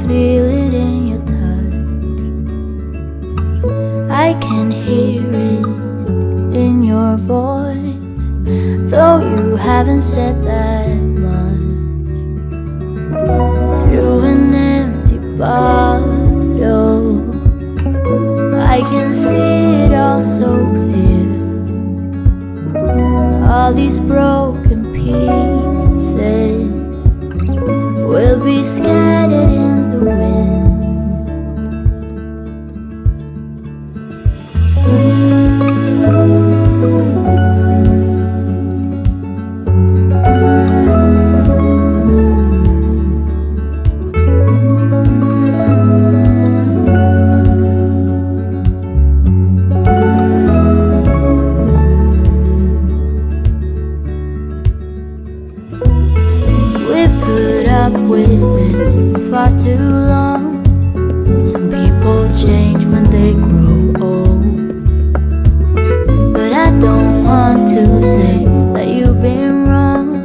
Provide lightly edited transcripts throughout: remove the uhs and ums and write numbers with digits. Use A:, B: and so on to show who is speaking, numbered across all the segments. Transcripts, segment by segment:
A: feel it in your touch. I can hear it in your voice, though you haven't said that much. Through an empty bottle, I can see it all so clear. All these broken pieces will be scattered in the wind. Put up with it for far too long. Some people change when they grow old, but I don't want to say that you've been wrong,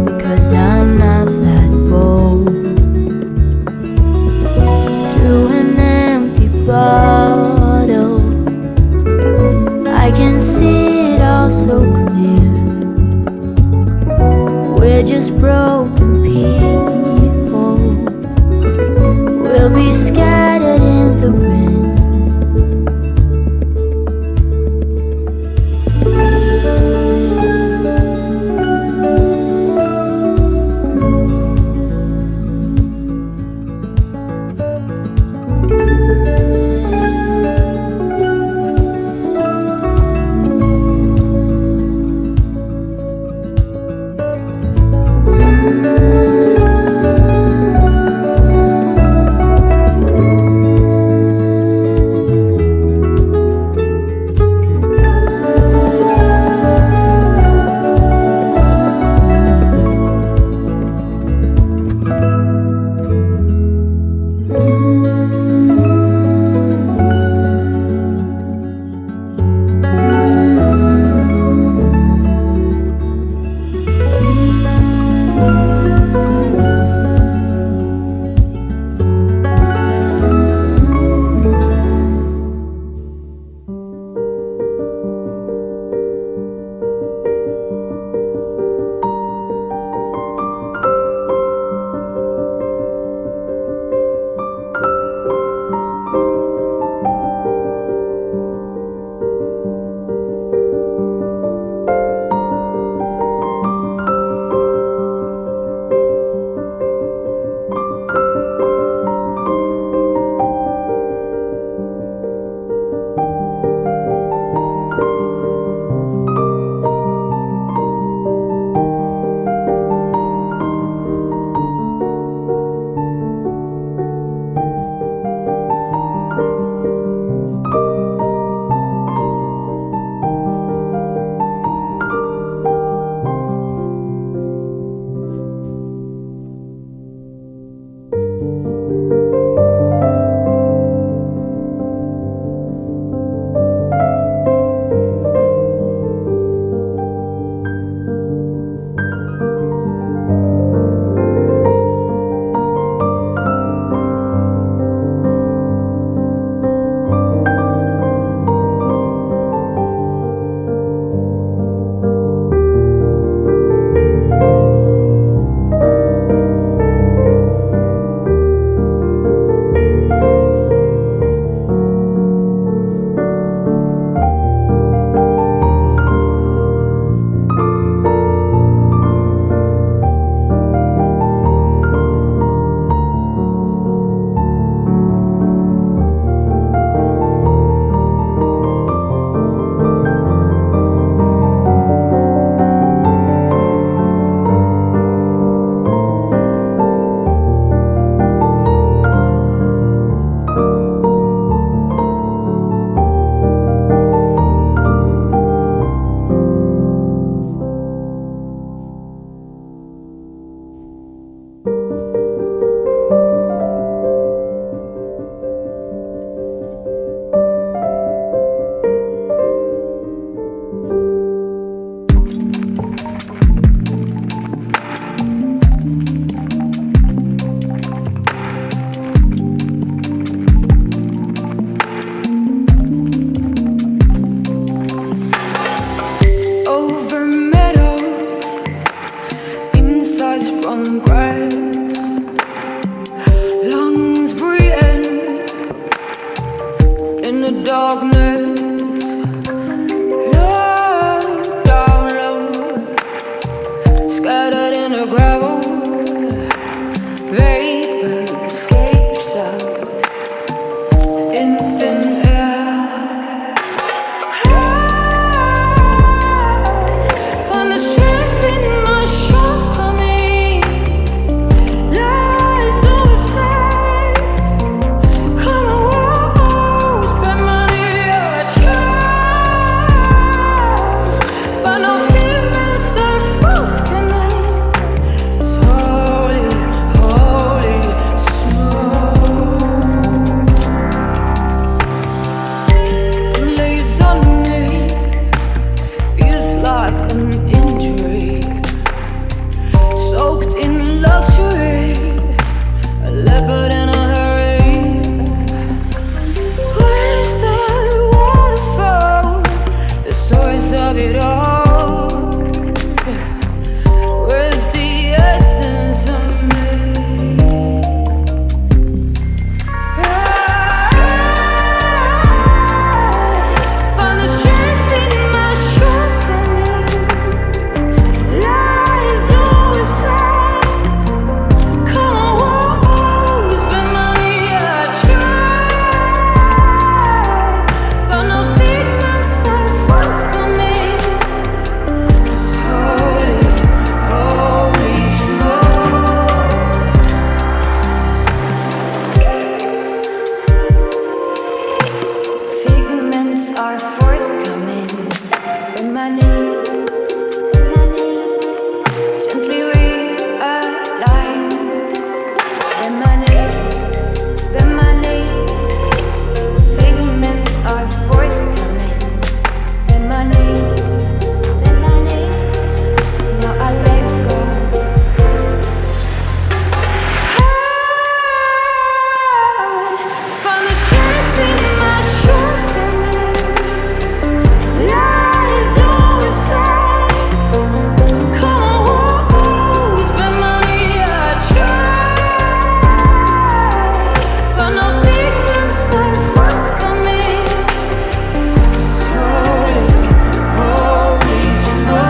A: because I'm not that bold. Through an empty bottle, I can see it all so clear. We're just broken people, we'll be scattered in the wind. darkness, low down low, scattered in the gravel. Vapor escapes us in thin air. I find the strength in my shortcomings. Lies don't say, come on, spend money I try, but no feelings are forthcoming. Holy, holy snow lays on me, feels like an injury, soaked in luxury, a leopard in a hurry. Where's that waterfall, the source of it all? Where's the essence of me? I find the strength in my shortcomings. Lies don't say, come on, spend money I try, but no figments are forthcoming. It's holy, holy snow. Figments are forthcoming when my name gently realign. When my name, figments are forthcoming. When my name, now I let go. I find the strength in my shortcomings. Lies don't say, come on, spend money I try, but no figments are forthcoming. Holy, holy snow.